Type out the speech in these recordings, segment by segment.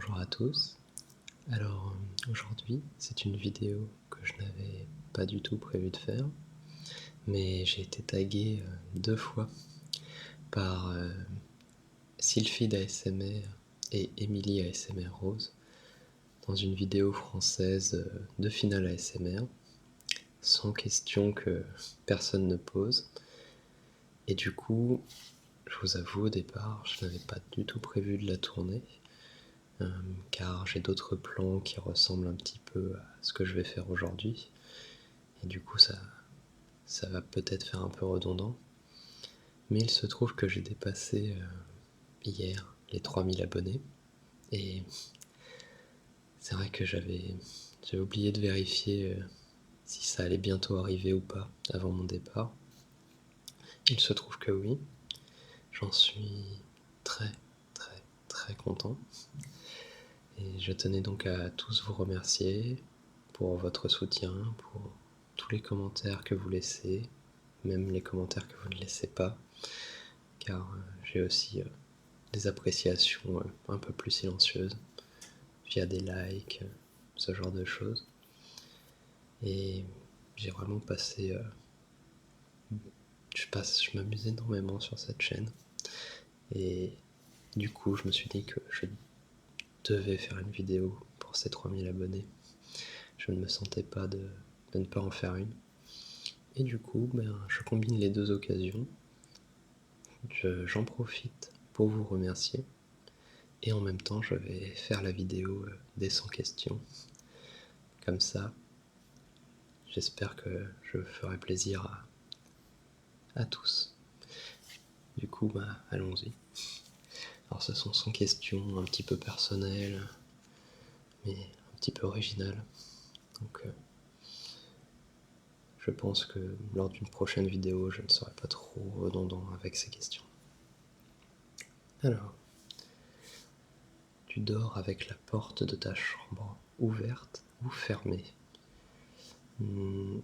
Bonjour à tous. Alors aujourd'hui, c'est une vidéo que je n'avais pas du tout prévu de faire, mais j'ai été tagué 2 fois par Sylphide ASMR et Émilie ASMR Rose dans une vidéo française de finale ASMR, sans question que personne ne pose. Et du coup, je vous avoue, au départ, je n'avais pas du tout prévu de la tourner. Car j'ai d'autres plans qui ressemblent un petit peu à ce que je vais faire aujourd'hui. Et du coup, ça va peut-être faire un peu redondant. Mais il se trouve que j'ai dépassé hier les 3000 abonnés. Et c'est vrai que j'avais oublié de vérifier si ça allait bientôt arriver ou pas avant mon départ. Il se trouve que oui. J'en suis très très très content. Et je tenais donc à tous vous remercier pour votre soutien, pour tous les commentaires que vous laissez, même les commentaires que vous ne laissez pas, car j'ai aussi des appréciations un peu plus silencieuses, via des likes, ce genre de choses. Et j'ai vraiment passé... je m'amuse énormément sur cette chaîne. Et du coup, je me suis dit que je devais faire une vidéo pour ces 3000 abonnés. Je ne me sentais pas de ne pas en faire une. Et du coup, je combine les deux occasions. J'en profite pour vous remercier. Et en même temps, je vais faire la vidéo des 100 questions. Comme ça, j'espère que je ferai plaisir à tous. Du coup, allons-y. Alors ce sont 100 questions un petit peu personnelles, mais un petit peu originales. Donc je pense que lors d'une prochaine vidéo, je ne serai pas trop redondant avec ces questions. Alors, tu dors avec la porte de ta chambre ouverte ou fermée? Eh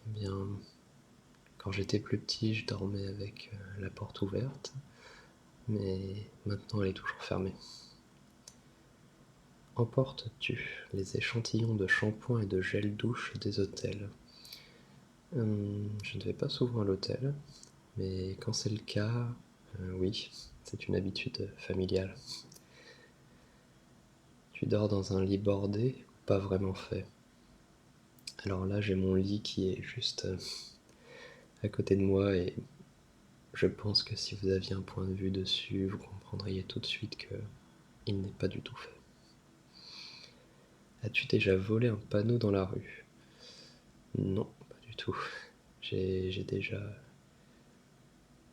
bien, quand j'étais plus petit, je dormais avec la porte ouverte, mais maintenant elle est toujours fermée. Emportes-tu les échantillons de shampoing et de gel douche des hôtels? Je ne vais pas souvent à l'hôtel, mais quand c'est le cas, oui, c'est une habitude familiale. Tu dors dans un lit bordé ou pas vraiment fait? Alors là, j'ai mon lit qui est juste à côté de moi et je pense que si vous aviez un point de vue dessus, vous comprendriez tout de suite qu'il n'est pas du tout fait. As-tu déjà volé un panneau dans la rue? Non, pas du tout. J'ai déjà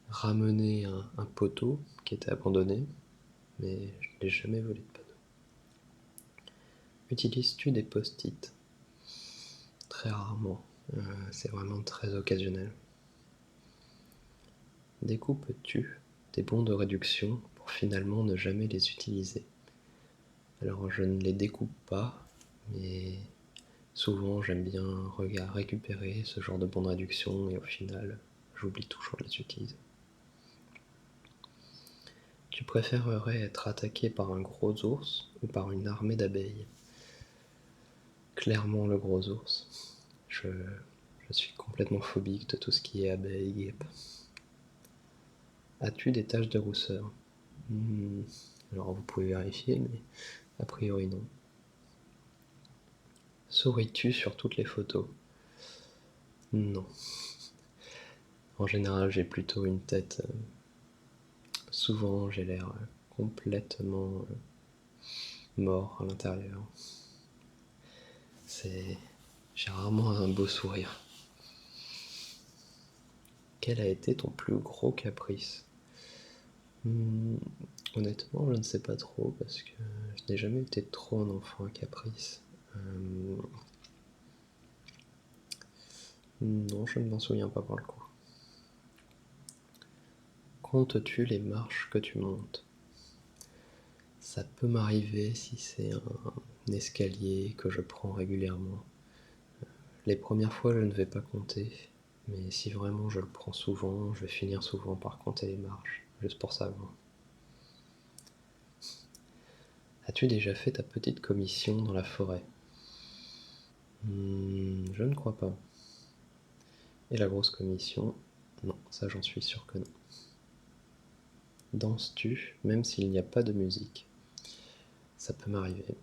ramené un poteau qui était abandonné, mais je n'ai jamais volé de panneau. Utilises-tu des post-it? Très rarement. C'est vraiment très occasionnel. Découpes-tu des bons de réduction pour finalement ne jamais les utiliser? Alors je ne les découpe pas, mais souvent j'aime bien récupérer ce genre de bons de réduction et au final j'oublie toujours de les utiliser. Tu préférerais être attaqué par un gros ours ou par une armée d'abeilles? Clairement le gros ours. Je suis complètement phobique de tout ce qui est abeilles, guêpes. As-tu des taches de rousseur? Alors vous pouvez vérifier, mais a priori non. Souris-tu sur toutes les photos? Non. En général, j'ai plutôt une tête... souvent, j'ai l'air complètement mort à l'intérieur. J'ai rarement un beau sourire. Quel a été ton plus gros caprice? Honnêtement, je ne sais pas trop parce que je n'ai jamais été trop un enfant à caprice. Non, je ne m'en souviens pas pour le coup. Comptes-tu les marches que tu montes? Ça peut m'arriver si c'est un escalier que je prends régulièrement. Les premières fois, je ne vais pas compter, mais si vraiment je le prends souvent, je vais finir souvent par compter les marches, juste pour savoir. As-tu déjà fait ta petite commission dans la forêt? Je ne crois pas. Et la grosse commission? Non, ça j'en suis sûr que non. Danses-tu, même s'il n'y a pas de musique? Ça peut m'arriver.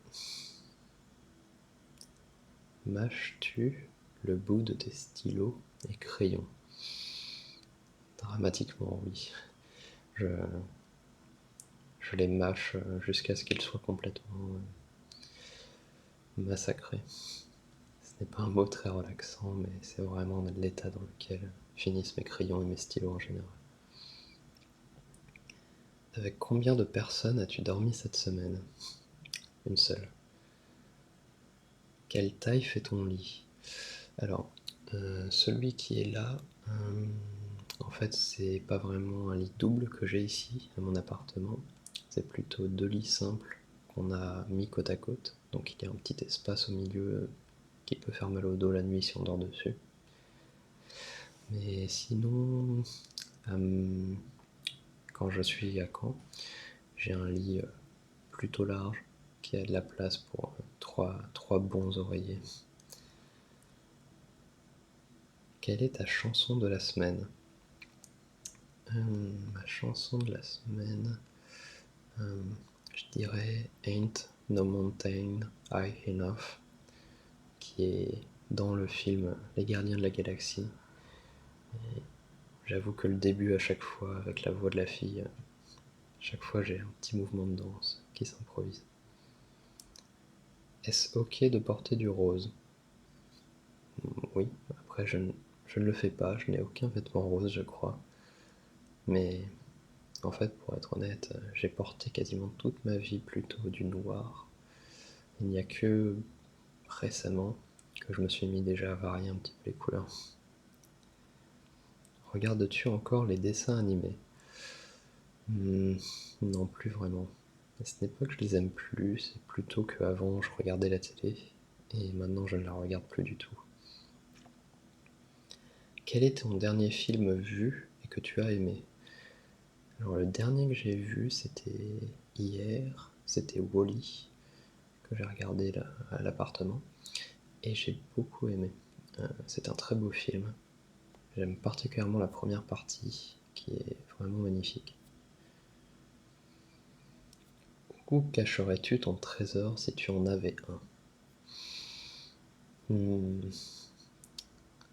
Mâches-tu le bout de tes stylos et crayons? Dramatiquement, oui. Je, je les mâche jusqu'à ce qu'ils soient complètement massacrés. Ce n'est pas un mot très relaxant, mais c'est vraiment l'état dans lequel finissent mes crayons et mes stylos en général. Avec combien de personnes as-tu dormi cette semaine? Une seule. Quelle taille fait ton lit? Alors, celui qui est là, en fait, c'est pas vraiment un lit double que j'ai ici, à mon appartement. C'est plutôt 2 lits simples qu'on a mis côte à côte. Donc il y a un petit espace au milieu qui peut faire mal au dos la nuit si on dort dessus. Mais sinon, quand je suis à Caen, j'ai un lit plutôt large qui a de la place pour trois bons oreillers. Quelle est ta chanson de la semaine? Ma chanson de la semaine, je dirais Ain't No Mountain High Enough, qui est dans le film Les Gardiens de la Galaxie. Et j'avoue que le début à chaque fois, avec la voix de la fille, chaque fois j'ai un petit mouvement de danse qui s'improvise. Est-ce ok de porter du rose? Oui, après je ne le fais pas, je n'ai aucun vêtement rose je crois. Mais en fait, pour être honnête, j'ai porté quasiment toute ma vie plutôt du noir. Il n'y a que récemment que je me suis mis déjà à varier un petit peu les couleurs. Regardes-tu encore les dessins animés? Non, plus vraiment. Et ce n'est pas que je les aime plus, c'est plutôt qu'avant je regardais la télé et maintenant je ne la regarde plus du tout. Quel est ton dernier film vu et que tu as aimé? Alors le dernier que j'ai vu c'était hier, c'était Wall-E, que j'ai regardé là, à l'appartement, et j'ai beaucoup aimé. C'est un très beau film. J'aime particulièrement la première partie, qui est vraiment magnifique. Où cacherais-tu ton trésor si tu en avais un?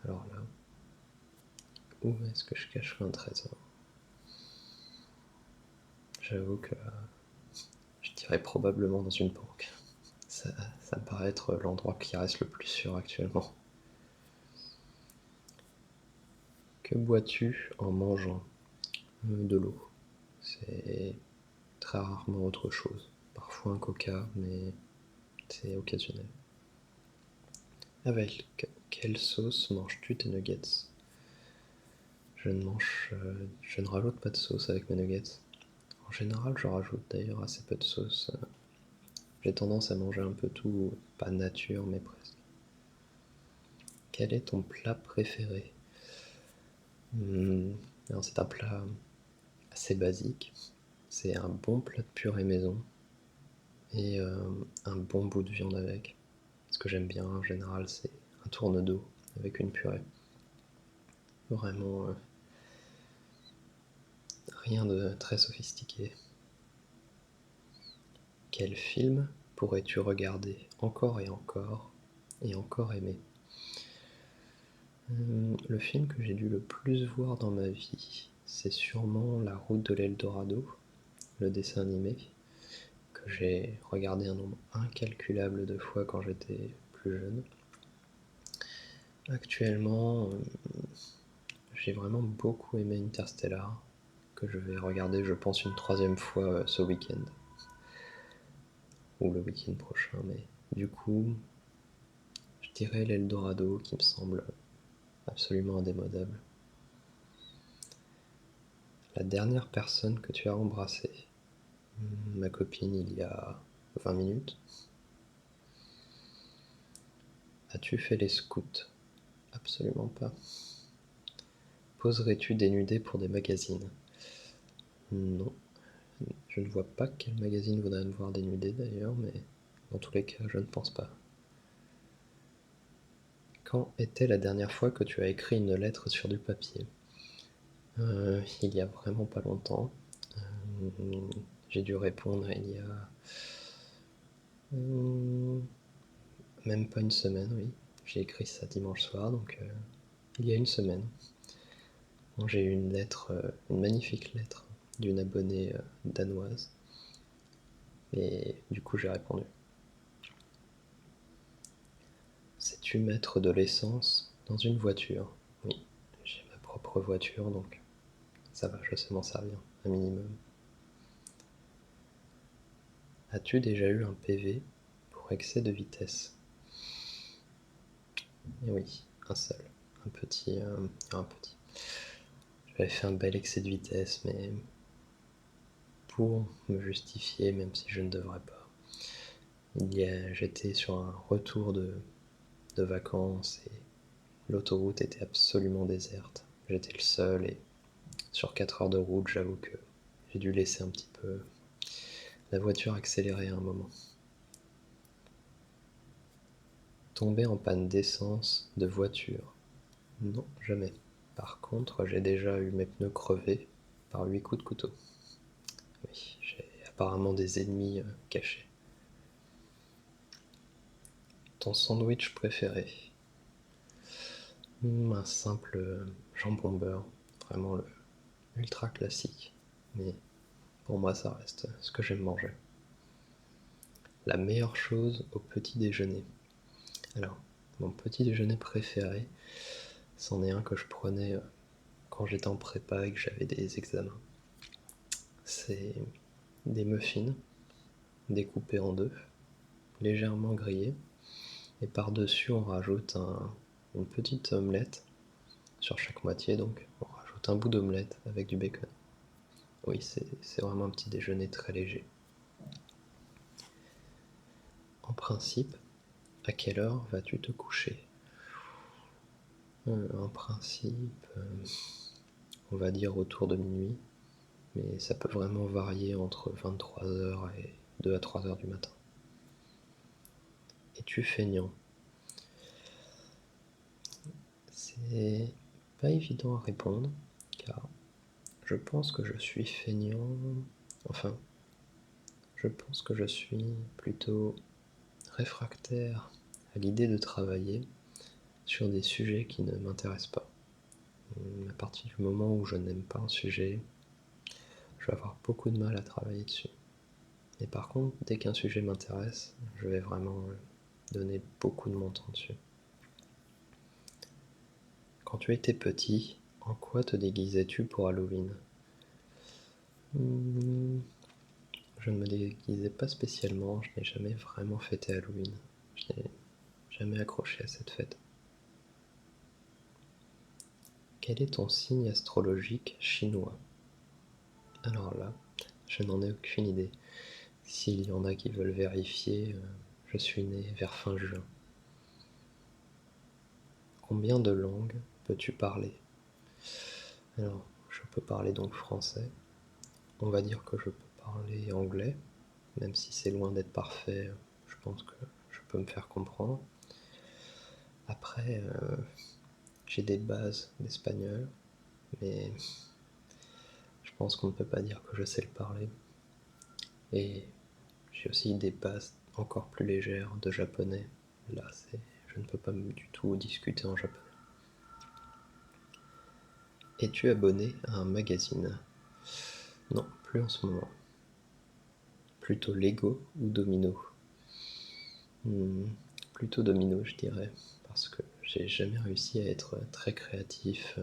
Alors là, où est-ce que je cacherais un trésor? J'avoue que je dirais probablement dans une banque. Ça me paraît être l'endroit qui reste le plus sûr actuellement. Que bois-tu en mangeant? De l'eau. C'est très rarement autre chose. Parfois un coca, mais c'est occasionnel. Avec quelle sauce manges-tu tes nuggets? Je ne rajoute pas de sauce avec mes nuggets. En général, je rajoute d'ailleurs assez peu de sauce. J'ai tendance à manger un peu tout, pas nature, mais presque. Quel est ton plat préféré? Alors c'est un plat assez basique. C'est un bon plat de purée maison et un bon bout de viande avec. Ce que j'aime bien en général, c'est un tourne-dos avec une purée. Vraiment rien de très sophistiqué. Quel film pourrais-tu regarder encore et encore aimer? Le film que j'ai dû le plus voir dans ma vie, c'est sûrement La Route de l'Eldorado, le dessin animé, que j'ai regardé un nombre incalculable de fois quand j'étais plus jeune. Actuellement, j'ai vraiment beaucoup aimé Interstellar, que je vais regarder je pense une troisième fois ce week-end, ou le week-end prochain, mais du coup, je dirais l'Eldorado qui me semble absolument indémodable. La dernière personne que tu as embrassée? Ma copine il y a 20 minutes. As-tu fait les scouts? Absolument pas. Poserais-tu dénudé pour des magazines? Non. Je ne vois pas quel magazine voudrait me voir dénudé d'ailleurs, mais dans tous les cas, je ne pense pas. Quand était la dernière fois que tu as écrit une lettre sur du papier? Il y a vraiment pas longtemps. J'ai dû répondre il y a même pas une semaine, oui. J'ai écrit ça dimanche soir, donc il y a une semaine. Bon, j'ai eu une lettre, une magnifique lettre d'une abonnée danoise. Et du coup, j'ai répondu. Sais-tu mettre de l'essence dans une voiture? Oui, j'ai ma propre voiture, donc ça va, je sais m'en servir, un minimum. As-tu déjà eu un PV pour excès de vitesse? Et oui, un seul. Un petit. J'avais fait un bel excès de vitesse, mais pour me justifier, même si je ne devrais pas, j'étais sur un retour de vacances et l'autoroute était absolument déserte. J'étais le seul et sur 4 heures de route, j'avoue que j'ai dû laisser un petit peu la voiture accélérer à un moment. Tomber en panne d'essence de voiture? Non, jamais. Par contre, j'ai déjà eu mes pneus crevés par 8 coups de couteau. Oui, j'ai apparemment des ennemis cachés. Ton sandwich préféré? Un simple jambon beurre, vraiment le ultra classique. Mais pour moi, ça reste ce que j'aime manger. La meilleure chose au petit déjeuner? Alors, mon petit déjeuner préféré, c'en est un que je prenais quand j'étais en prépa et que j'avais des examens. C'est des muffins découpés en deux, légèrement grillés, et par-dessus on rajoute une petite omelette, sur chaque moitié donc, on rajoute un bout d'omelette avec du bacon. Oui, c'est vraiment un petit déjeuner très léger. En principe, à quelle heure vas-tu te coucher? En principe, on va dire autour de minuit, mais ça peut vraiment varier entre 23h et 2 à 3h du matin. Es-tu feignant? C'est pas évident à répondre, car je pense que je suis feignant. Enfin, je pense que je suis plutôt réfractaire à l'idée de travailler sur des sujets qui ne m'intéressent pas. À partir du moment où je n'aime pas un sujet, je vais avoir beaucoup de mal à travailler dessus. Et par contre, dès qu'un sujet m'intéresse, je vais vraiment donner beaucoup de mon temps dessus. Quand tu étais petit, en quoi te déguisais-tu pour Halloween? Je ne me déguisais pas spécialement, je n'ai jamais vraiment fêté Halloween. Je n'ai jamais accroché à cette fête. Quel est ton signe astrologique chinois? Alors là, je n'en ai aucune idée. S'il y en a qui veulent vérifier, je suis né vers fin juin. Combien de langues peux-tu parler? Alors, je peux parler donc français. On va dire que je peux parler anglais, même si c'est loin d'être parfait, je pense que je peux me faire comprendre. Après, j'ai des bases d'espagnol, mais je pense qu'on ne peut pas dire que je sais le parler. Et j'ai aussi des bases encore plus légères de japonais. Là, je ne peux pas du tout discuter en japonais. Es-tu abonné à un magazine? Non, plus en ce moment. Plutôt Lego ou Domino? Plutôt Domino, je dirais, parce que j'ai jamais réussi à être très créatif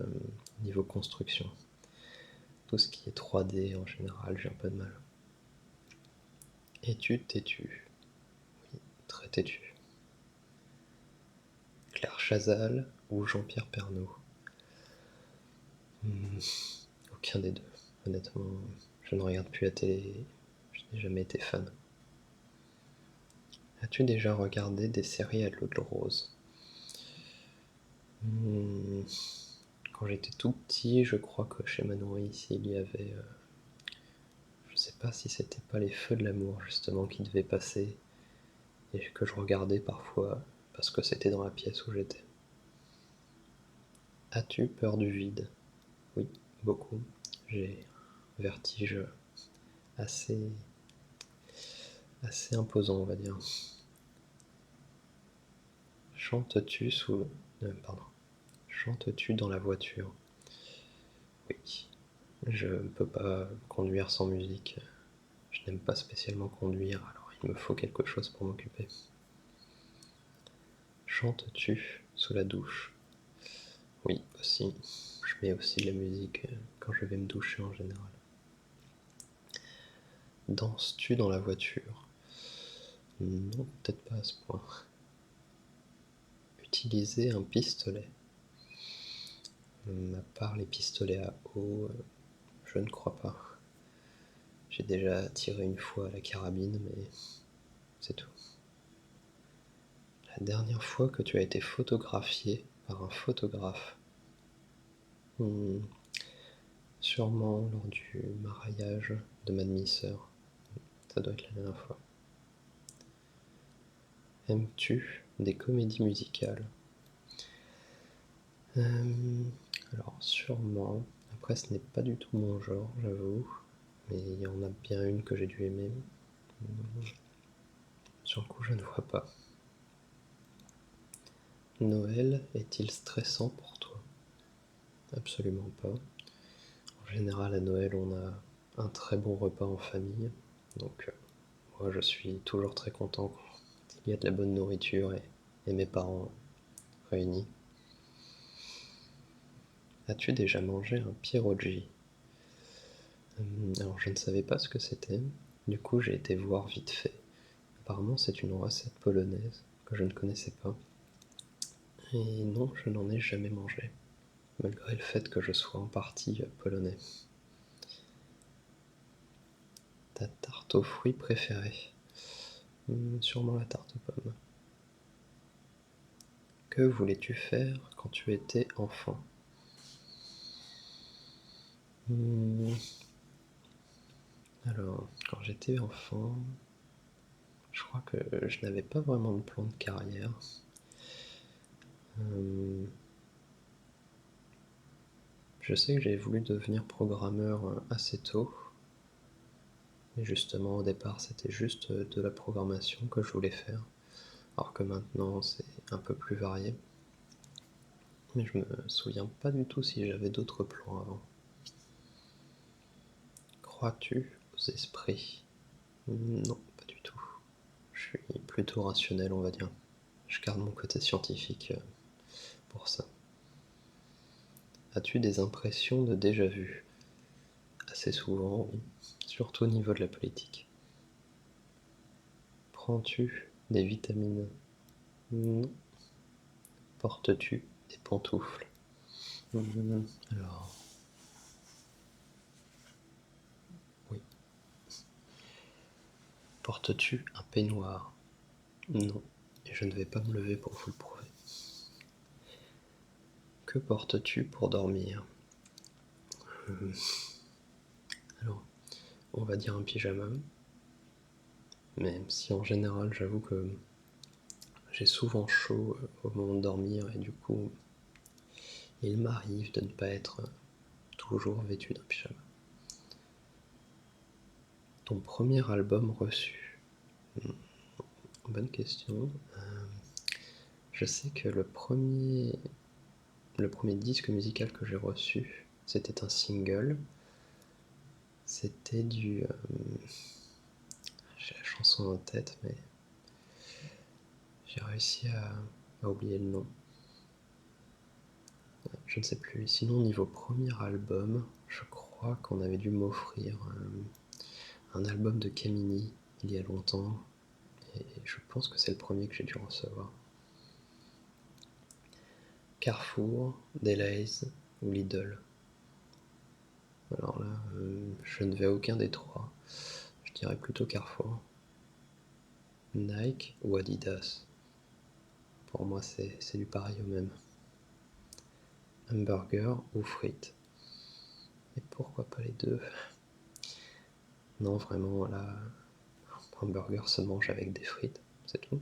niveau construction. Tout ce qui est 3D en général, j'ai un peu de mal. Es-tu têtu? Oui, très têtu. Claire Chazal ou Jean-Pierre Pernaut? Aucun des deux. Honnêtement, je ne regarde plus la télé, je n'ai jamais été fan. As-tu déjà regardé des séries à l'eau de rose? Quand j'étais tout petit, je crois que chez ma nourrice, il y avait, je sais pas si c'était pas les feux de l'amour justement qui devaient passer et que je regardais parfois parce que c'était dans la pièce où j'étais. As-tu peur du vide? Oui, beaucoup. J'ai un vertige assez, assez imposant, on va dire. Chantes-tu pardon. Chantes-tu dans la voiture? Oui. Je ne peux pas conduire sans musique. Je n'aime pas spécialement conduire, alors il me faut quelque chose pour m'occuper. Chantes-tu sous la douche? Oui, aussi. Je mets aussi de la musique quand je vais me doucher en général. Danses-tu dans la voiture? Non, peut-être pas à ce point. Utiliser un pistolet? À part les pistolets à eau, je ne crois pas. J'ai déjà tiré une fois à la carabine, mais c'est tout. La dernière fois que tu as été photographié par un photographe? Sûrement lors du mariage de ma demi-sœur. Ça doit être la dernière fois. Aimes-tu des comédies musicales? Alors sûrement. Après ce n'est pas du tout mon genre, j'avoue. Mais il y en a bien une que j'ai dû aimer. Sur le coup je ne vois pas. Noël est-il stressant pour toi? Absolument pas. En général à Noël on a un très bon repas en famille. Donc moi je suis toujours très content quand il y a de la bonne nourriture et mes parents réunis. As-tu déjà mangé un pierogi? Alors je ne savais pas ce que c'était, du coup j'ai été voir vite fait. Apparemment c'est une recette polonaise que je ne connaissais pas. Et non, je n'en ai jamais mangé, malgré le fait que je sois en partie polonais. Ta tarte aux fruits préférée? Sûrement la tarte aux pommes. Que voulais-tu faire quand tu étais enfant? Alors, quand j'étais enfant, je crois que je n'avais pas vraiment de plan de carrière. Je sais que j'ai voulu devenir programmeur assez tôt. Et justement, au départ, c'était juste de la programmation que je voulais faire. Alors que maintenant, c'est un peu plus varié. Mais je me souviens pas du tout si j'avais d'autres plans avant. Crois-tu aux esprits? Non, pas du tout. Je suis plutôt rationnel, on va dire. Je garde mon côté scientifique pour ça. As-tu des impressions de déjà-vu? Assez souvent, oui. Surtout au niveau de la politique. Prends-tu des vitamines? Non. Portes-tu des pantoufles? Alors, oui. Portes-tu un peignoir? Non. Et je ne vais pas me lever pour vous le prouver. Que portes-tu pour dormir? Alors, on va dire un pyjama. Même si en général, j'avoue que j'ai souvent chaud au moment de dormir et du coup, il m'arrive de ne pas être toujours vêtu d'un pyjama. Ton premier album reçu? Bonne question. Je sais que le premier disque musical que j'ai reçu, c'était un single. C'était du... j'ai la chanson en tête, mais j'ai réussi à oublier le nom. Je ne sais plus. Sinon, niveau premier album, je crois qu'on avait dû m'offrir un album de Camini il y a longtemps. Et je pense que c'est le premier que j'ai dû recevoir. Carrefour, Delays ou Lidl? Alors là, je ne vais à aucun des trois. Je dirais plutôt Carrefour. Nike ou Adidas? Pour moi, c'est du pareil au même. Hamburger ou frites? Et pourquoi pas les deux? Non, vraiment, là, un burger se mange avec des frites, c'est tout.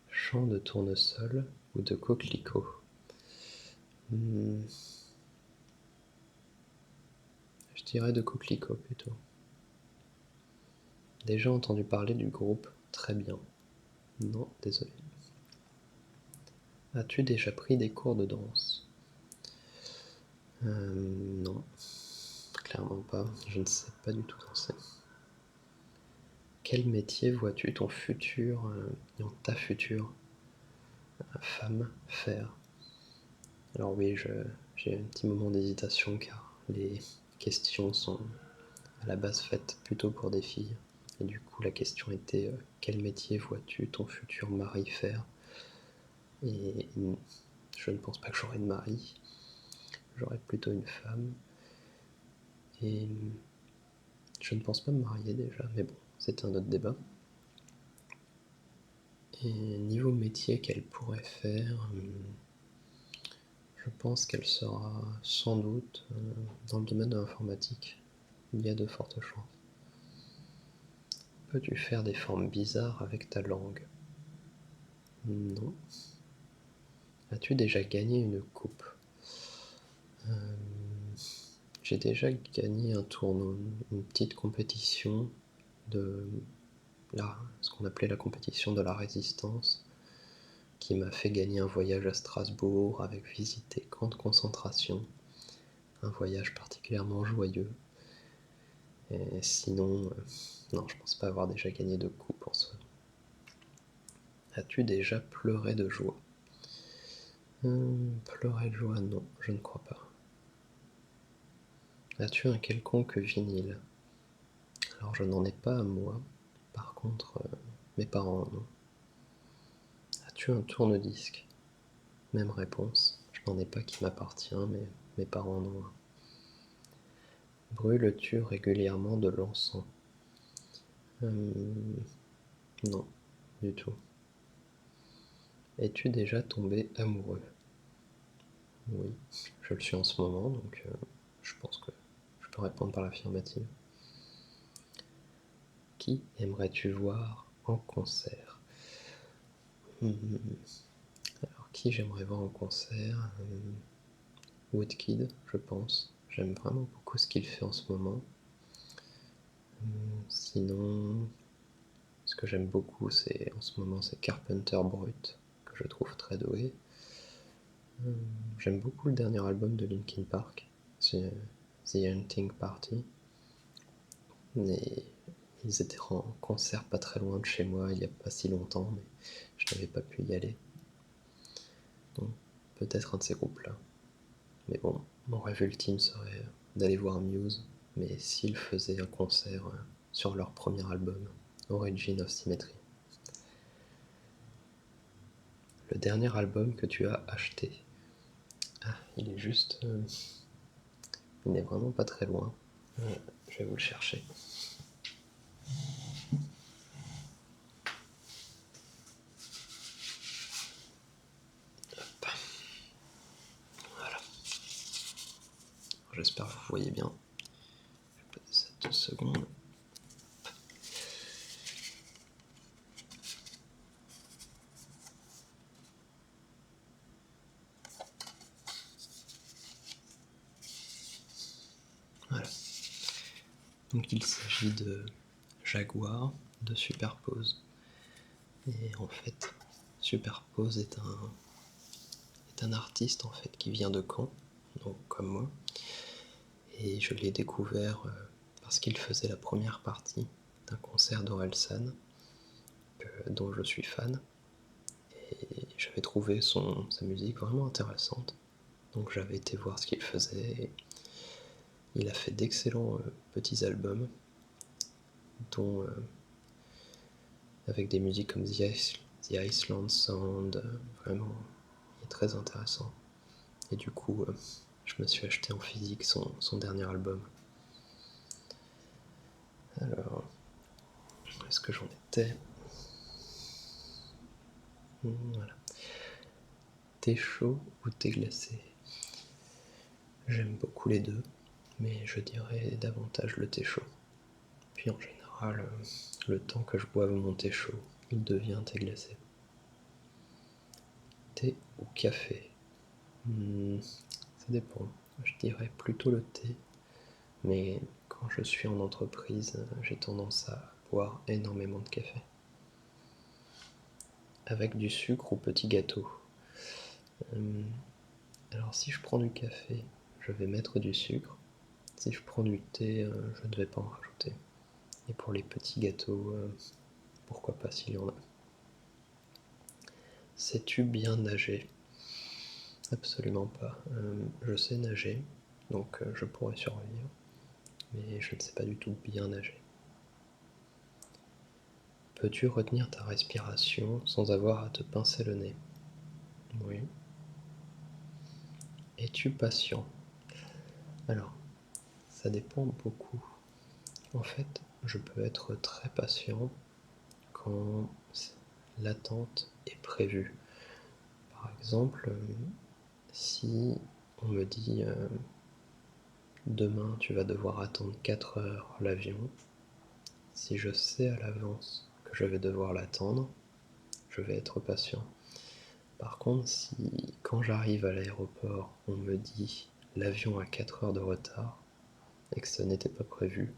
Champ de tournesol ou de coquelicot? Je dirais de coquelicot plutôt. Déjà entendu parler du groupe? Très bien. Non, désolé. As-tu déjà pris des cours de danse? Non, clairement pas. Je ne sais pas du tout danser. Quel métier vois-tu ta future femme faire? Alors oui, j'ai un petit moment d'hésitation car les questions sont à la base faites plutôt pour des filles. Et du coup, la question était quel métier vois-tu ton futur mari faire? Et je ne pense pas que j'aurai de mari. J'aurai plutôt une femme. Et je ne pense pas me marier déjà, mais bon, c'est un autre débat. Et niveau métier qu'elle pourrait faire, je pense qu'elle sera sans doute dans le domaine de l'informatique. Il y a de fortes chances. Peux-tu faire des formes bizarres avec ta langue? Non. As-tu déjà gagné une coupe? J'ai déjà gagné un tournoi, une petite compétition de ce qu'on appelait la compétition de la résistance, qui m'a fait gagner un voyage à Strasbourg avec visite des camps de concentration. Un voyage particulièrement joyeux. Et sinon, non, je pense pas avoir déjà gagné de coupe en soi. As-tu déjà pleuré de joie? Pleurer de joie, non, je ne crois pas. As-tu un quelconque vinyle? Alors je n'en ai pas à moi, par contre mes parents en ont. As-tu un tourne-disque? Même réponse, je n'en ai pas qui m'appartient, mais mes parents en ont un. Brûles-tu régulièrement de l'encens? Non, du tout. Es-tu déjà tombé amoureux? Oui, je le suis en ce moment, donc je pense que je peux répondre par l'affirmative. Qui aimerais-tu voir en concert? Alors, qui j'aimerais voir en concert? Woodkid, je pense. J'aime vraiment beaucoup ce qu'il fait en ce moment. Sinon, ce que j'aime beaucoup, en ce moment, c'est Carpenter Brut, que je trouve très doué. J'aime beaucoup le dernier album de Linkin Park, c'est The Hunting Party. Et ils étaient en concert pas très loin de chez moi il n'y a pas si longtemps, mais je n'avais pas pu y aller. Donc peut-être un de ces groupes-là. Mais bon, mon rêve ultime serait d'aller voir Muse, mais s'ils faisaient un concert sur leur premier album, Origin of Symmetry. Le dernier album que tu as acheté? Ah, il est juste... il n'est vraiment pas très loin. Je vais vous le chercher. Hop. Voilà. J'espère que vous voyez bien. Je vais passer 2 secondes. Voilà. Donc il s'agit de Jaguar de Superpose. Et en fait, Superpose est un artiste en fait qui vient de Caen, donc comme moi. Et je l'ai découvert parce qu'il faisait la première partie d'un concert d'Orelsan, dont je suis fan. Et j'avais trouvé sa musique vraiment intéressante. Donc j'avais été voir ce qu'il faisait. Et il a fait d'excellents petits albums, dont avec des musiques comme The Iceland Sound, vraiment, il est très intéressant. Et du coup, je me suis acheté en physique son dernier album. Alors, où est-ce que j'en étais? Voilà. Thé chaud ou thé glacé? J'aime beaucoup les deux. mais je dirais davantage le thé chaud. Puis en général, le temps que je boive mon thé chaud, il devient thé glacé. Thé ou café? Ça dépend. Je dirais plutôt le thé, mais quand je suis en entreprise, j'ai tendance à boire énormément de café. Avec du sucre ou petit gâteau? Alors si je prends du café, je vais mettre du sucre. Si je prends du thé, je ne vais pas en rajouter. Et pour les petits gâteaux, pourquoi pas s'il y en a. Sais-tu bien nager? Absolument pas. Je sais nager, donc je pourrais survivre, mais je ne sais pas du tout bien nager. Peux-tu retenir ta respiration sans avoir à te pincer le nez? Oui. Es-tu patient? Alors, ça dépend beaucoup. En fait, je peux être très patient quand l'attente est prévue. Par exemple, si on me dit demain tu vas devoir attendre 4 heures l'avion, si je sais à l'avance que je vais devoir l'attendre, je vais être patient. Par contre, si quand j'arrive à l'aéroport, on me dit l'avion a 4 heures de retard et que ce n'était pas prévu,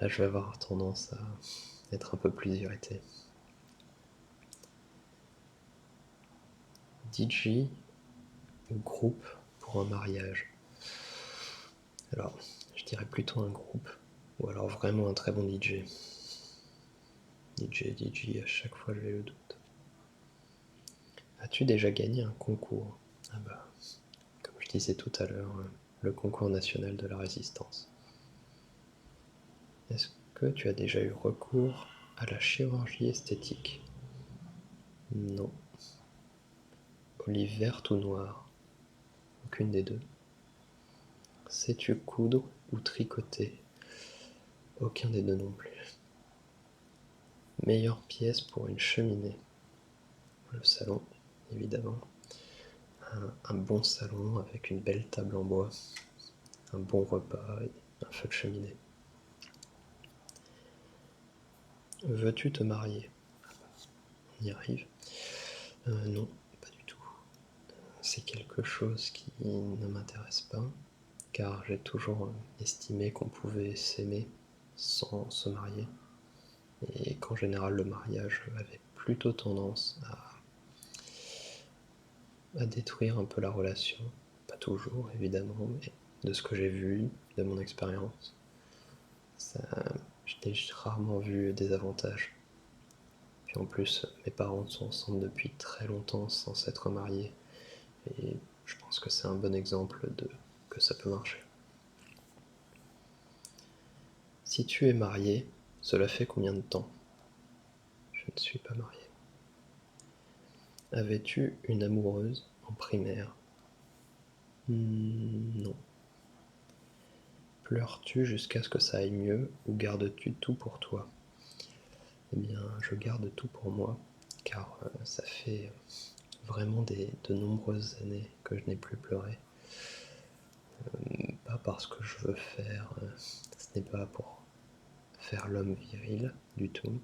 là je vais avoir tendance à être un peu plus irrité. DJ ou groupe pour un mariage? Alors, je dirais plutôt un groupe, ou alors vraiment un très bon DJ. DJ, à chaque fois j'ai le doute. As-tu déjà gagné un concours? Ah bah, comme je disais tout à l'heure, le concours national de la résistance. Est-ce que tu as déjà eu recours à la chirurgie esthétique? Non. Olive verte ou noire? Aucune des deux. Sais-tu coudre ou tricoter? Aucun des deux non plus. Meilleure pièce pour une cheminée? Le salon, évidemment. Un bon salon avec une belle table en bois, un bon repas et un feu de cheminée. Veux-tu te marier? On y arrive. Non, pas du tout. C'est quelque chose qui ne m'intéresse pas, car j'ai toujours estimé qu'on pouvait s'aimer sans se marier, et qu'en général le mariage avait plutôt tendance à détruire un peu la relation. Pas toujours, évidemment, mais de ce que j'ai vu, de mon expérience, je n'ai rarement vu des avantages. Puis en plus, mes parents sont ensemble depuis très longtemps sans s'être mariés, et je pense que c'est un bon exemple de que ça peut marcher. Si tu es marié, cela fait combien de temps? Je ne suis pas marié. Avais-tu une amoureuse en primaire? Non. Pleures-tu jusqu'à ce que ça aille mieux ou gardes-tu tout pour toi? Eh bien, je garde tout pour moi, car ça fait vraiment de nombreuses années que je n'ai plus pleuré. Pas parce que je veux faire, ce n'est pas pour faire l'homme viril du tout,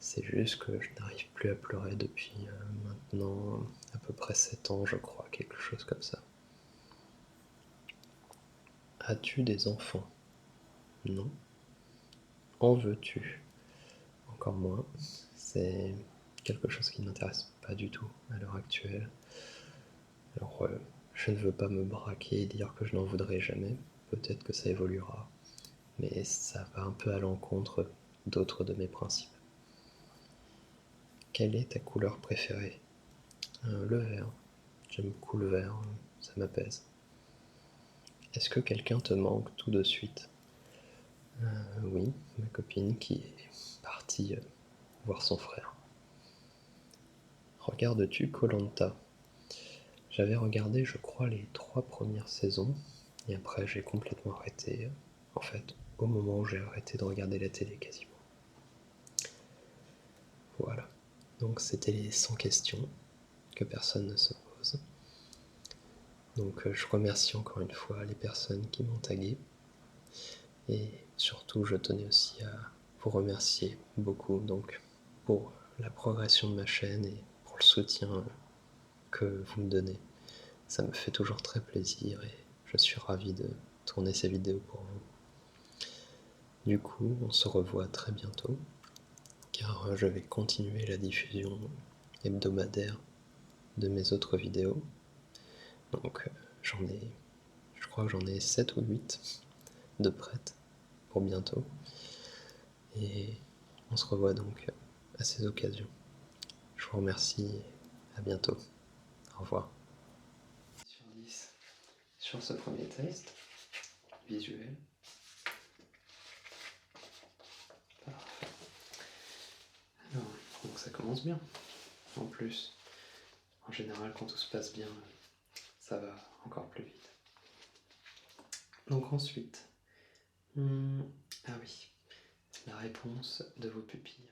c'est juste que je n'arrive plus à pleurer depuis maintenant à peu près 7 ans, je crois, quelque chose comme ça. As-tu des enfants? Non. En veux-tu? Encore moins. C'est quelque chose qui ne m'intéresse pas du tout à l'heure actuelle. Alors, je ne veux pas me braquer et dire que je n'en voudrais jamais. Peut-être que ça évoluera. Mais ça va un peu à l'encontre d'autres de mes principes. Quelle est ta couleur préférée? Le vert. J'aime beaucoup le vert, ça m'apaise. Est-ce que quelqu'un te manque tout de suite? Oui, ma copine qui est partie voir son frère. Regardes-tu koh? J'avais regardé, je crois, les 3 premières saisons, et après j'ai complètement arrêté, en fait, au moment où j'ai arrêté de regarder la télé quasiment. Voilà, donc c'était les 100 questions que personne ne se pose. Donc je remercie encore une fois les personnes qui m'ont tagué. Et surtout, je tenais aussi à vous remercier beaucoup donc, pour la progression de ma chaîne et pour le soutien que vous me donnez. Ça me fait toujours très plaisir et je suis ravi de tourner ces vidéos pour vous. Du coup, on se revoit très bientôt, car je vais continuer la diffusion hebdomadaire de mes autres vidéos. Donc je crois que j'en ai 7 ou 8 de prêtes pour bientôt. Et on se revoit donc à ces occasions. Je vous remercie, à bientôt. Au revoir. Sur 10 sur ce premier test visuel. Parfait. Alors, donc ça commence bien. En plus, en général, quand tout se passe bien, ça va encore plus vite. Donc ensuite, ah oui, la réponse de vos pupilles.